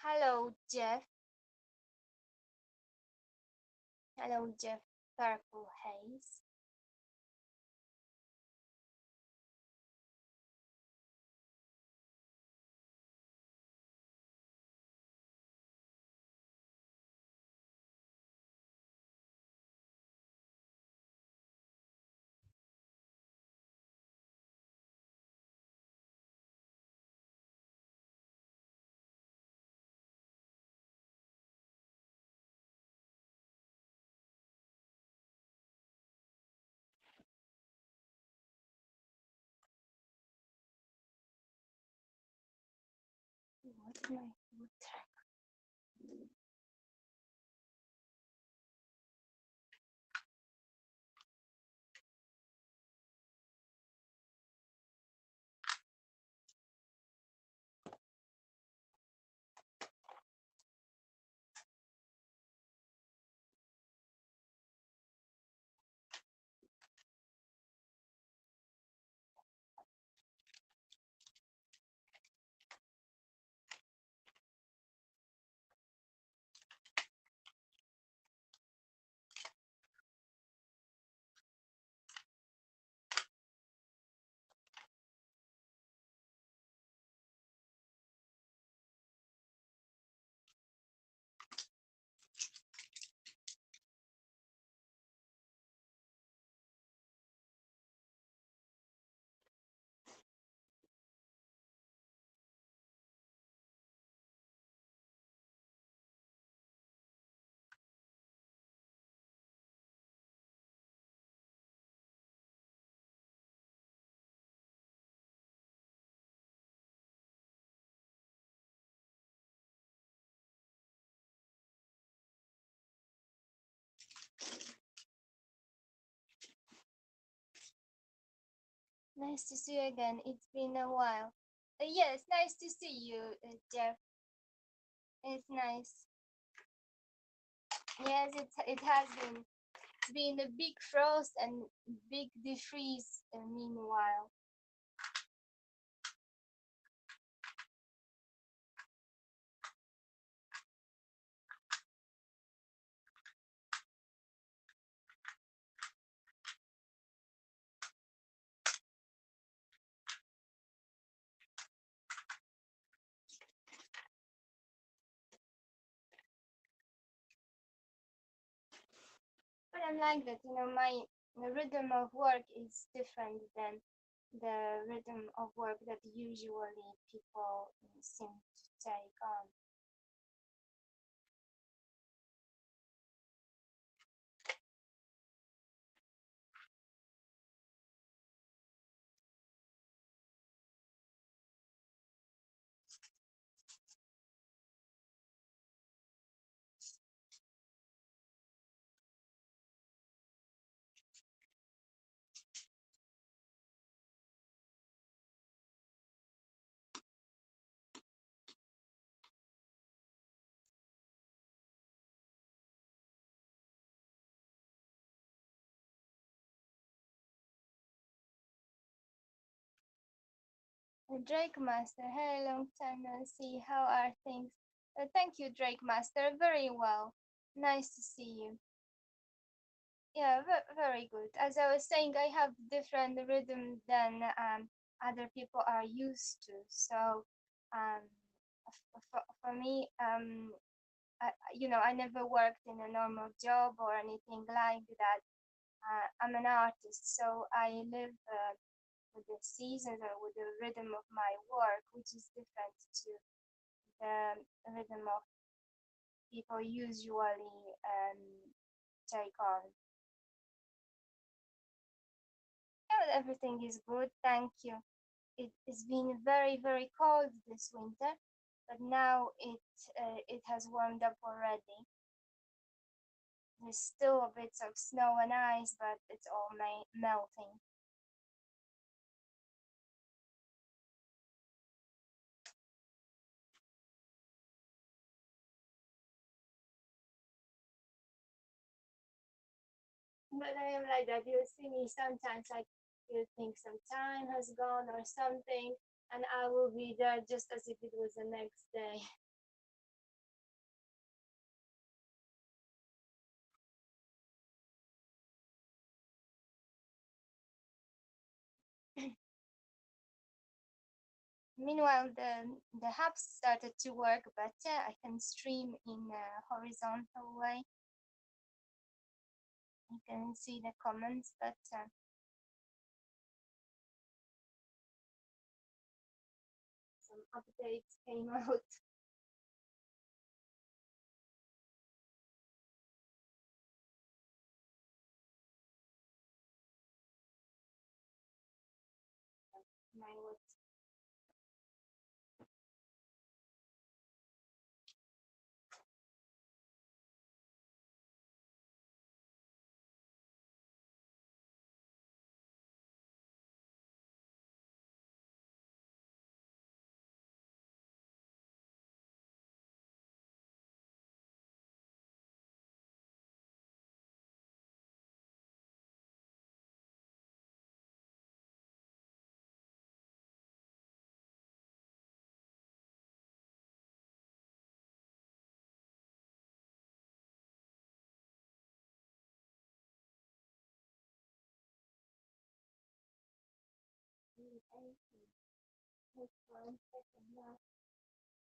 Hello, Jeff. Hello, Jeff. Purple Haze. What's my food track? Nice to see you again. It's been a while. Yes, nice to see you, Jeff. It's nice. Yes, it has been. It's been a big frost and big defreeze. Meanwhile, but I'm like that. My the rhythm of work is different than the rhythm of work that usually people seem to take on. Drake Master, hey, long time no see. How are things? Thank you, Drake Master. Very well. Nice to see you. Yeah, very good. As I was saying, I have different rhythm than other people are used to. So, um, for me, I never worked in a normal job or anything like that. I'm an artist, so I live with the seasons or with the rhythm of my work, which is different to the rhythm of people usually take on. Yeah, everything is good, thank you. It's been very, very cold this winter, but now it has warmed up already. There's still a bit of snow and ice, but it's all melting. But I am like that. You see me sometimes, like you think some time has gone or something, and I will be there just as if it was the next day. Meanwhile, the hubs started to work better. I can stream in a horizontal way. You can see the comments better. Some updates came out. My what? Hold one second now.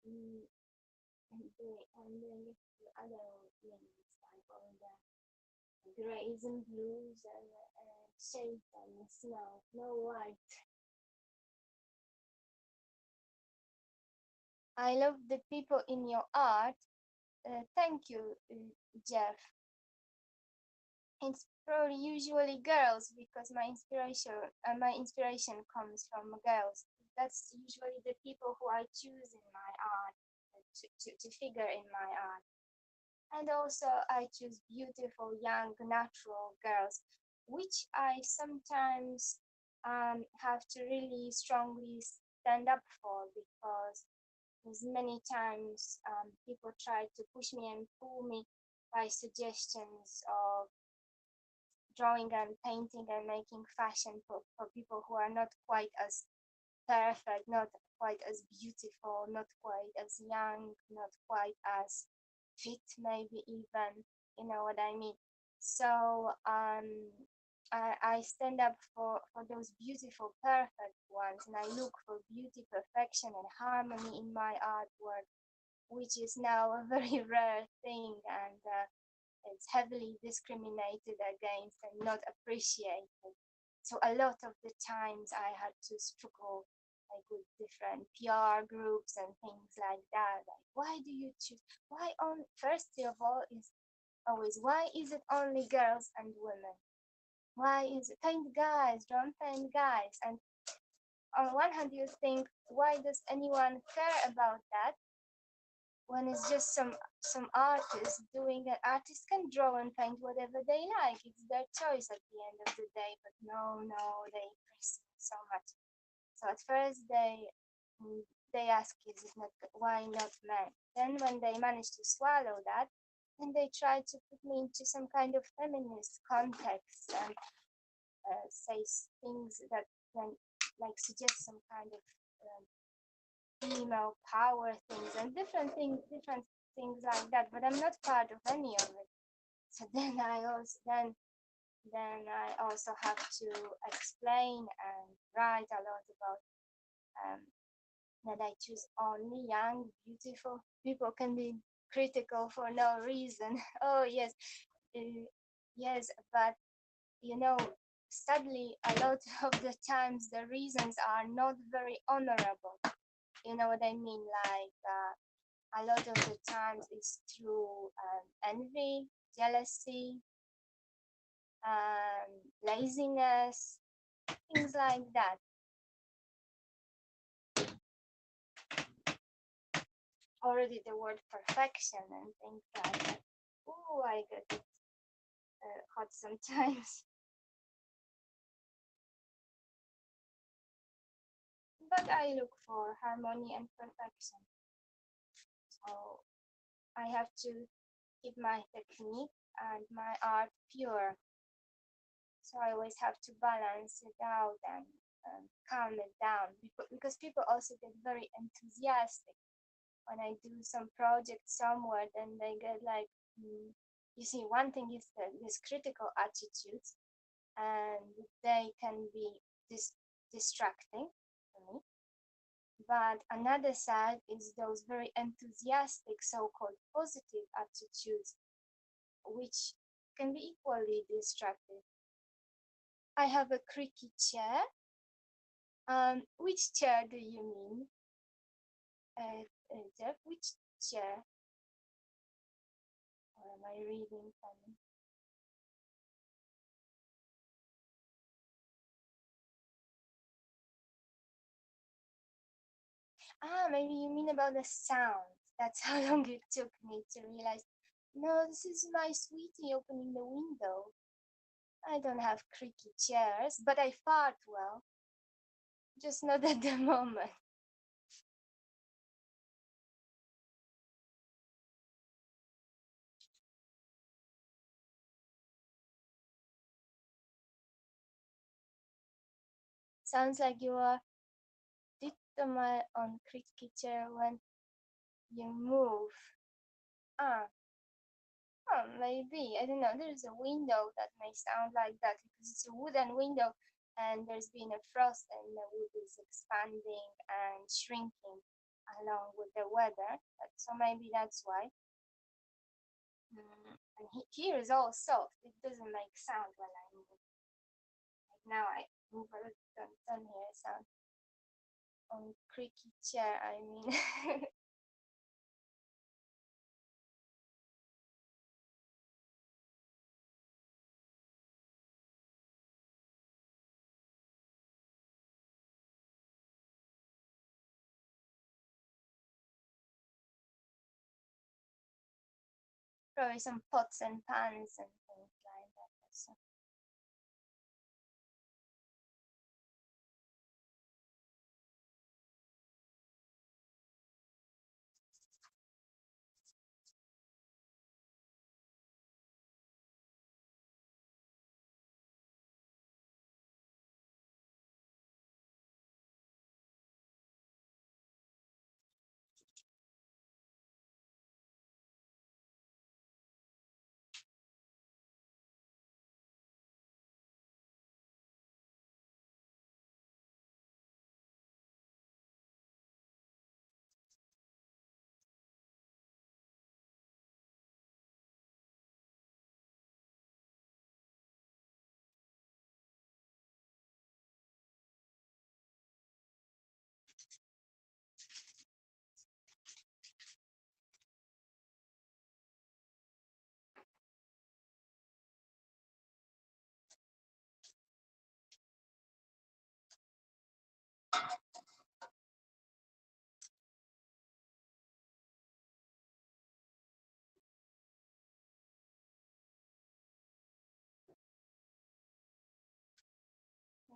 Mm, I'm doing it to other links like all the grays and blues and shades and snow, no white. I love the people in your art. Thank you, Jeff. It's probably usually girls because my inspiration comes from girls. That's usually the people who I choose in my art to figure in my art. And also I choose beautiful young natural girls, which I sometimes have to really strongly stand up for because there's many times people try to push me and pull me by suggestions of drawing and painting and making fashion for people who are not quite as perfect, not quite as beautiful, not quite as young, not quite as fit, maybe even, you know what I mean? So I stand up for those beautiful, perfect ones, and I look for beauty, perfection, and harmony in my artwork, which is now a very rare thing, and it's heavily discriminated against and not appreciated. So a lot of the times I had to struggle like with different PR groups and things like that. Like, why do you choose? Why on first of all is always why is it only girls and women? Why is it paint guys, don't paint guys? And on one hand, you think, why does anyone care about that? When it's just some artist doing it. Artists can draw and paint whatever they like. It's their choice at the end of the day. But no, they press me so much. So at first they ask, is it not why not men? Then when they manage to swallow that, then they try to put me into some kind of feminist context and say things that then like suggest some kind of female power things and different things like that, but I'm not part of any of it. So then I also have to explain and write a lot about um, that I choose only young beautiful people can be critical for no reason. Oh yes, uh, yes, but you know, sadly a lot of the times the reasons are not very honorable. You know what I mean? Like a lot of the times it's through envy, jealousy, laziness, things like that. Already the word perfection and things like that. Oh, I get hot sometimes. But I look for harmony and perfection. So I have to keep my technique and my art pure. So I always have to balance it out and calm it down because people also get very enthusiastic when I do some project somewhere. Then they get like, you see, one thing is this critical attitudes, and they can be distracting for me. But another side is those very enthusiastic so-called positive attitudes, which can be equally destructive. I have a creaky chair. Which chair do you mean? Jeff, which chair? Or am I reading funny? Maybe you mean about the sound. That's how long it took me to realize. No, this is my sweetie opening the window. I don't have creaky chairs, but I fart well. Just not at the moment. Sounds like you are my on creaky chair when you move. Ah, maybe. I don't know. There's a window that may sound like that because it's a wooden window and there's been a frost and the wood is expanding and shrinking along with the weather. So maybe that's why. And here is all soft. It doesn't make sound when I move. Like now I move a little, don't hear sound. On creaky chair, I mean. Probably some pots and pans and things like that. So.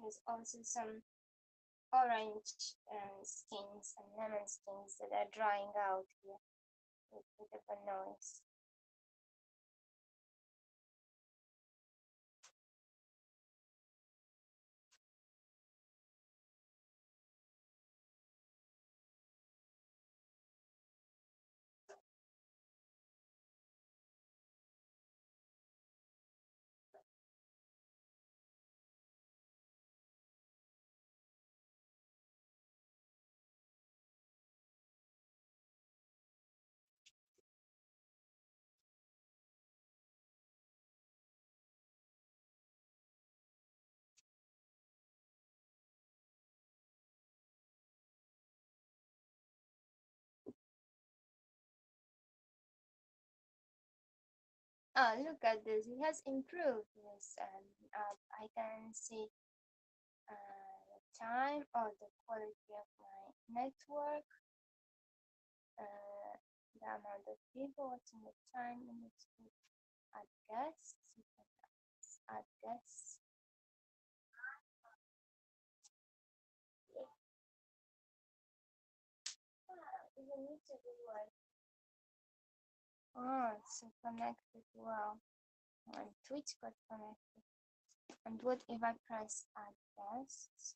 There's also some orange skins and lemon skins that are drying out here with a bit of a noise. Oh, look at this. It has improved this I can see the time or the quality of my network, the amount of people watching the time minutes to add guests. You can add guests. Even YouTube will work. Oh, it's connected well. And Twitch got connected. And what if I press add guests?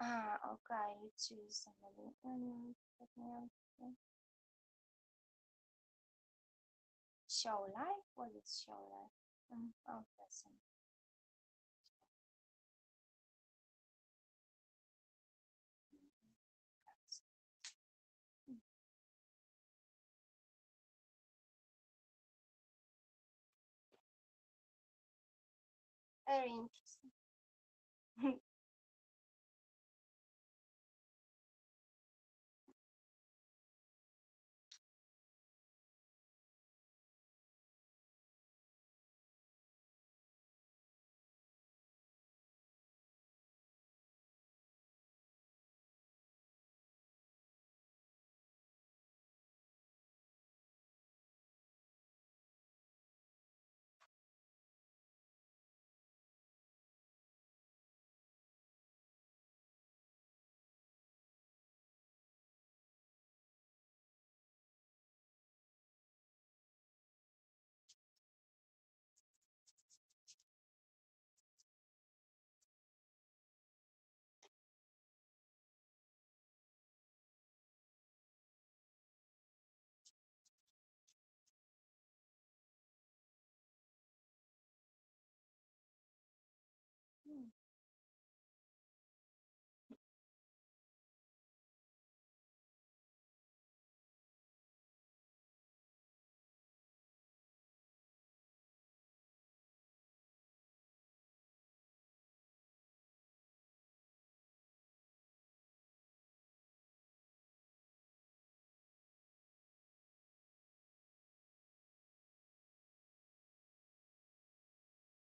Okay, you choose somebody. Show live? What is show live? Oh, person. Very interesting.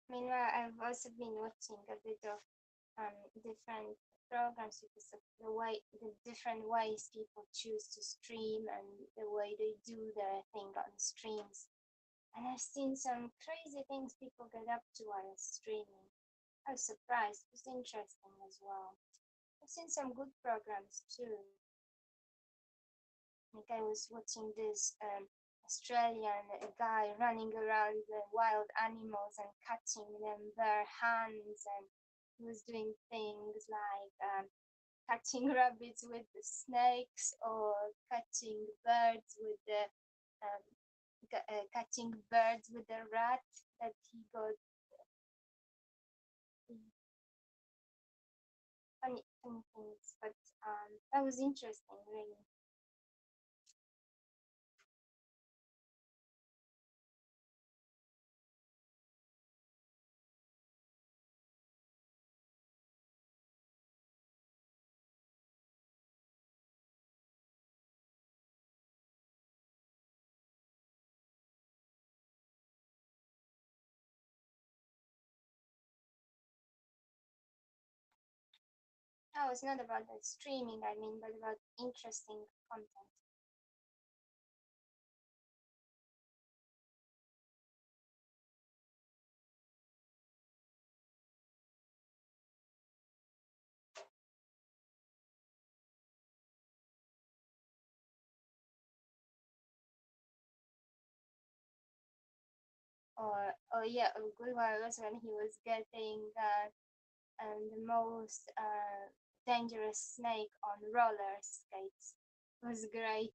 Meanwhile, I've also been watching a bit of different programs because of the different ways people choose to stream and the way they do their thing on streams. And I've seen some crazy things people get up to while streaming. I was surprised. It was interesting as well. I've seen some good programs too. Like I was watching this Australian guy running around the wild animals and catching them bare hands, and he was doing things like catching rabbits with the snakes or catching birds with the um, catching birds with the rat that he got. Funny things, but that was interesting, really. No, it's not about the streaming, I mean, but about interesting content. Or yeah, a good while was when he was getting the most dangerous snake on roller skates. It was great.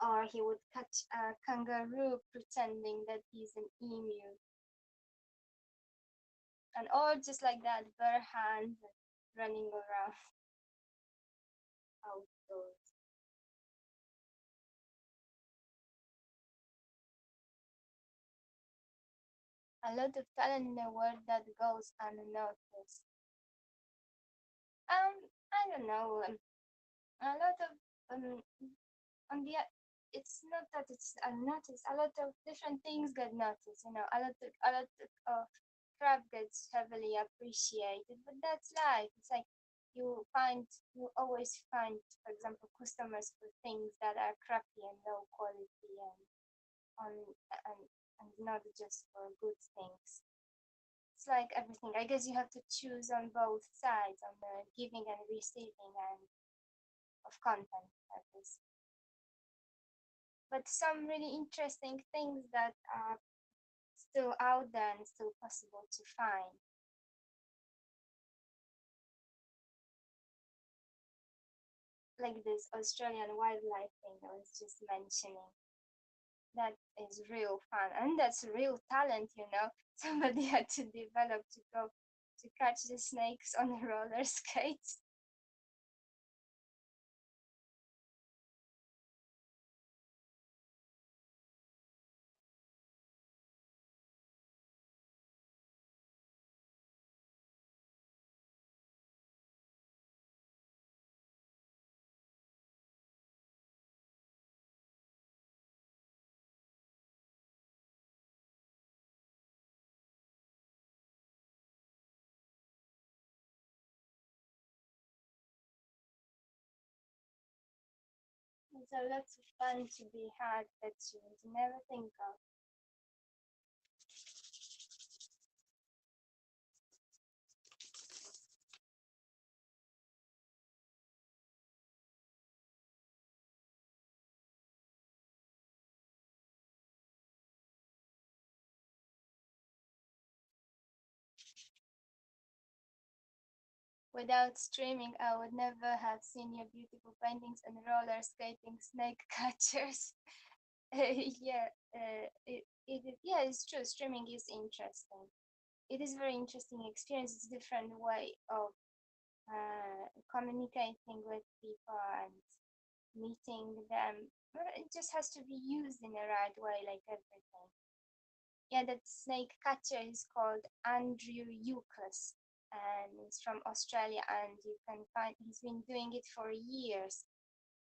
Or he would catch a kangaroo pretending that he's an emu, and all just like that, bare hands running around outdoors. A lot of talent in the world that goes unnoticed. I don't know. A lot of on the it's not that it's unnoticed. A lot of different things get noticed. You know, a lot of craft gets heavily appreciated, but that's life. It's like you always find, for example, customers for things that are crappy and low quality on and and not just for good things. It's like everything. I guess you have to choose on both sides, on the giving and receiving and of content. That is. But some really interesting things that are still out there and still possible to find, like this Australian wildlife thing I was just mentioning. That is real fun, and that's real talent, you know. Somebody had to develop to go to catch the snakes on roller skates. There's a lot of fun to be had that you would never think of. Without streaming, I would never have seen your beautiful paintings and roller skating snake catchers. Yeah, yeah, it's true. Streaming is interesting. It is very interesting experience. It's different way of communicating with people and meeting them. But it just has to be used in a right way, like everything. Yeah, that snake catcher is called Andrew Eucas, and he's from Australia, and you can find he's been doing it for years.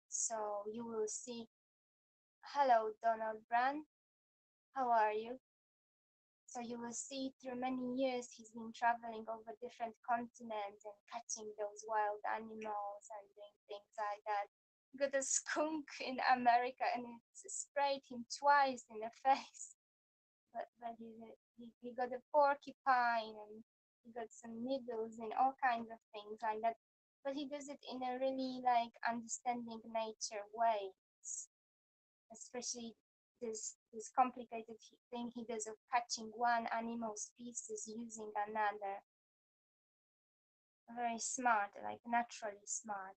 So you will see. Hello, Donald Brand. How are you? So you will see through many years he's been traveling over different continents and catching those wild animals and doing things like that. Got a skunk in America and it sprayed him twice in the face. But he got a porcupine and he got some needles and all kinds of things like that. But he does it in a really like understanding nature way. Especially this complicated thing he does of catching one animal species using another. Very smart, like naturally smart.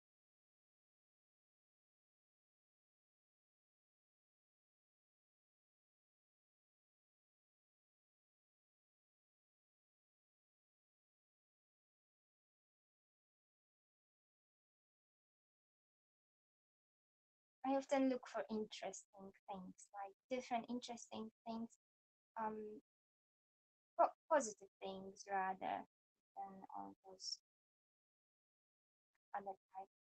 I often look for interesting things, like different interesting things, um, positive things rather than all those other types.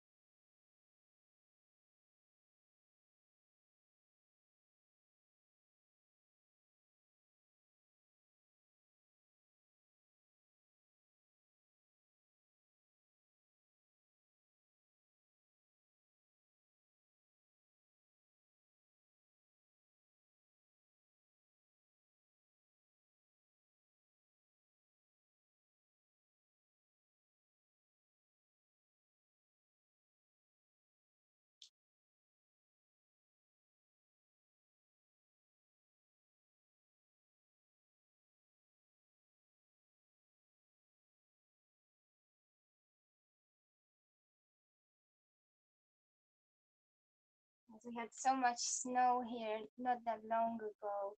We had so much snow here not that long ago.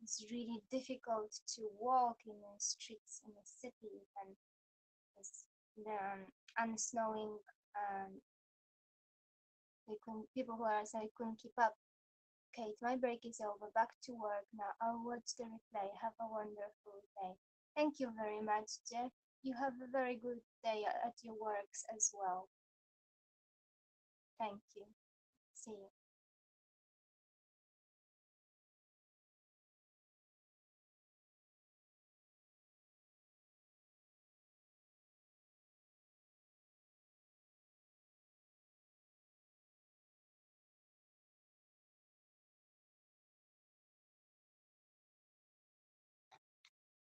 It's really difficult to walk in the streets in the city and the unsnowing um, people who are so they couldn't keep up. Kate, my break is over. Back to work now. I'll watch the replay. Have a wonderful day. Thank you very much, Jeff. You have a very good day at your works as well. Thank you. See you.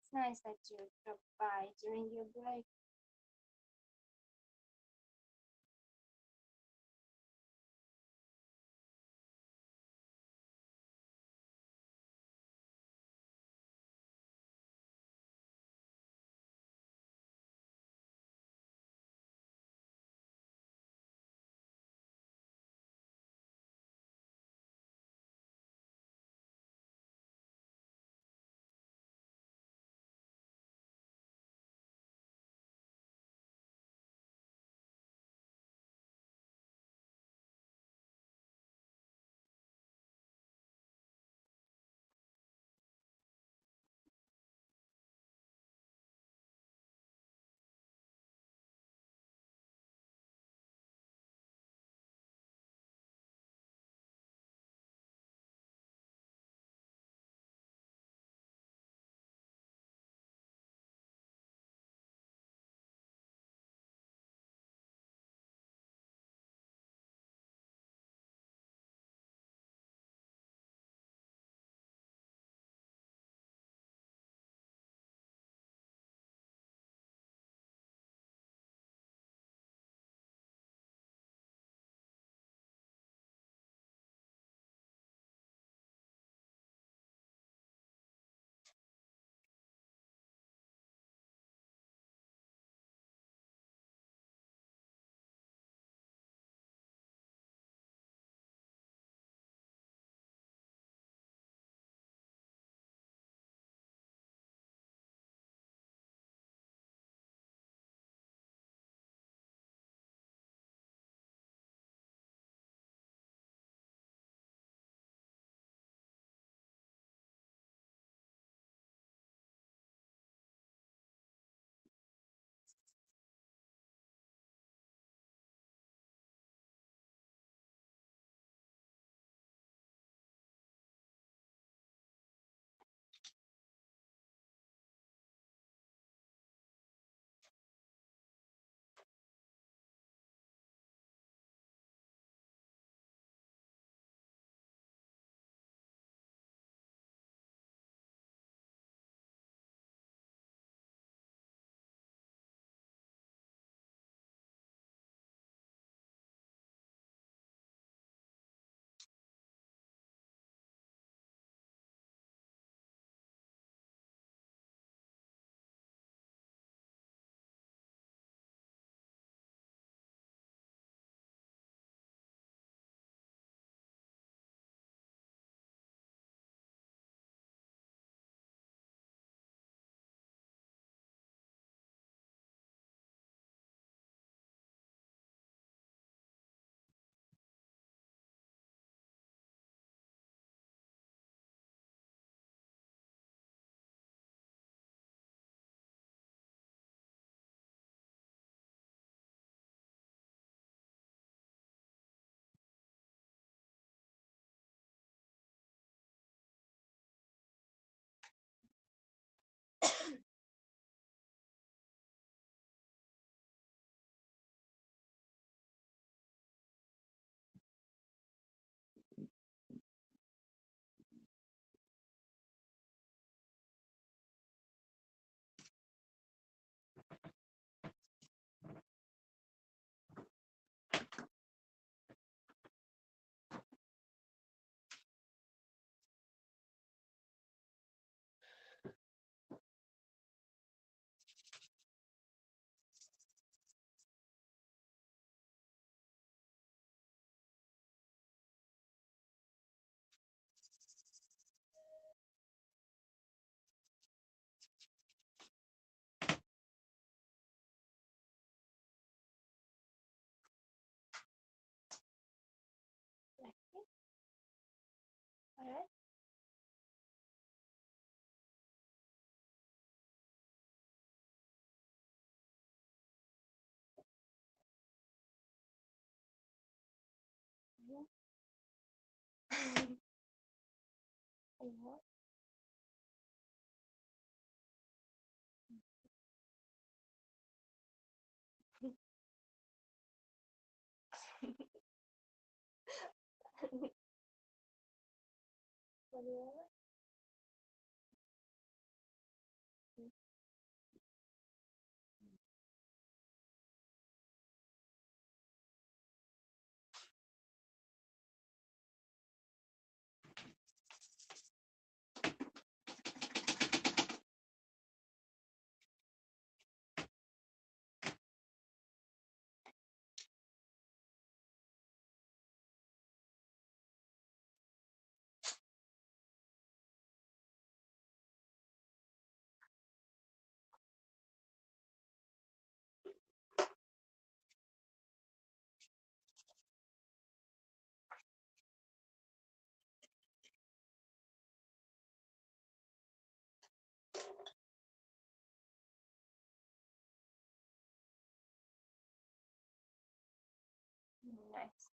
It's nice that you dropped by during your break. أيوة. ولا- Nice.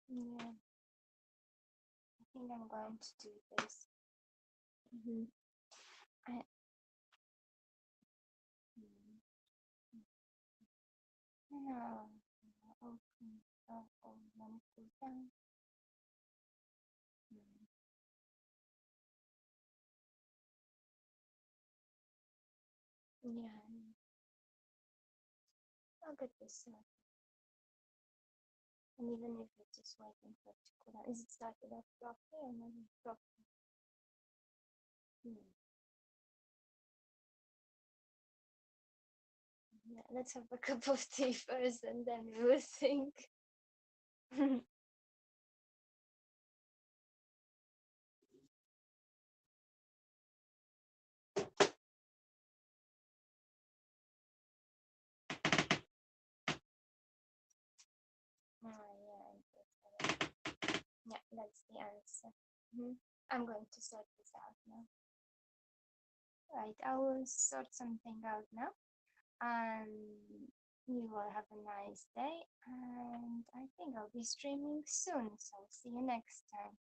Yeah, I think I'm going to do this. I, no, open, down. Yeah, I'll get this started. And even if it's just waiting for it to cool down, is it started off properly or not properly? Yeah, let's have a cup of tea first and then we will think. Yeah, that's the answer. I'm going to sort this out now. Right, I will sort something out now. And you will have a nice day. And I think I'll be streaming soon. So see you next time.